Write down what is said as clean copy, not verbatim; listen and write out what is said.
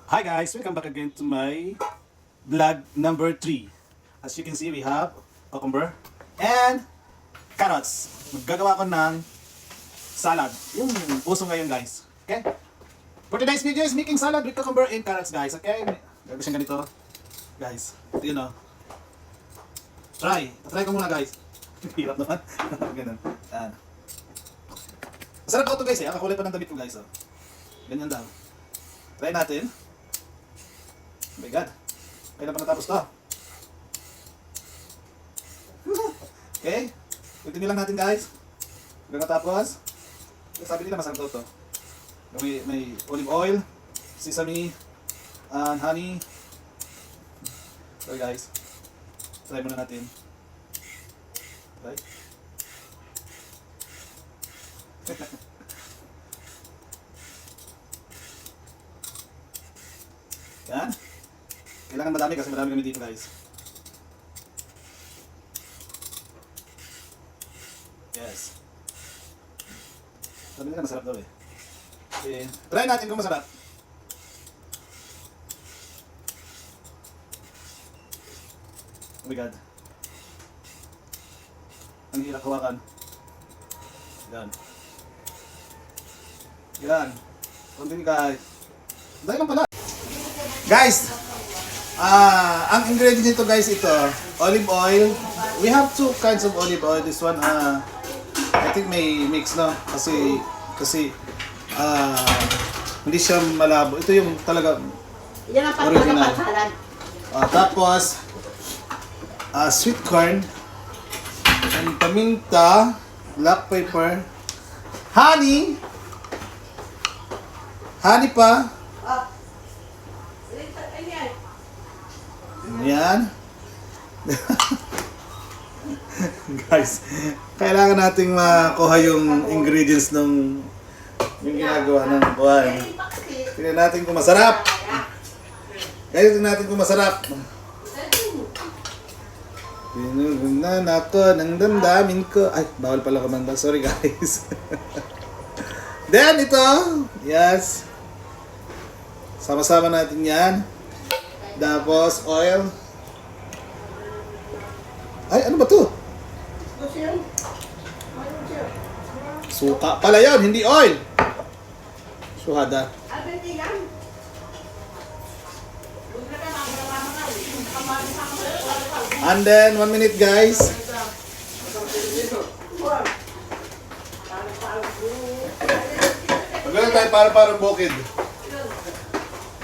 Hi guys, welcome back again to my vlog number 3. As you can see, we have cucumber and carrots. Maggagawa ko ng salad. Yung uso ngayon guys. Okay? For today's video is making salad with cucumber and carrots guys. Okay? Gagawin siyang ganito. Guys, ito yun o. Try ko muna guys. Hirap naman. Ganun. Yan. Masarap ko ito guys eh. Ang kakulay pa ng damit ko guys. Oh. Ganyan daw. Try natin. Oh my god. Kailan pa natapos to? Okay. Continue lang natin guys. Hanggang natapos. Sabi nila masarap daw to. May olive oil, sesame, and honey. So guys. Try muna natin. Try. Yan. Kailangan madami kasi madami kami dito guys. Yes. Sabi nila masarap daw eh. Okay. Try natin kung masarap. Oh my god. Ang hirap hawakan. Yan. Yan. Continue guys. Dahil lang pala. Guys, ang ingredients nito guys ito, olive oil. We have two kinds of olive oil. This one, I think may mix no, kasi hindi siya malabo. Ito yung talaga original. Tapos, sweet corn, and paminta, black pepper, honey pa. Yan. Guys, kailangan nating makuha yung ingredients ng yung ginagawa ng buwan. Tingnan natin kung masarap. Guys, tingnan natin kung masarap. Tinugunan ako ng damdamin ko. Ay, bawal pala kumanta. Sorry guys. Then ito, yes. Sama-sama natin yan. Tapos, oil. Ay, ano ba to? Suka pala yun, hindi oil. Suhada. And then, 1 minute guys. Maganda tayo para bukid.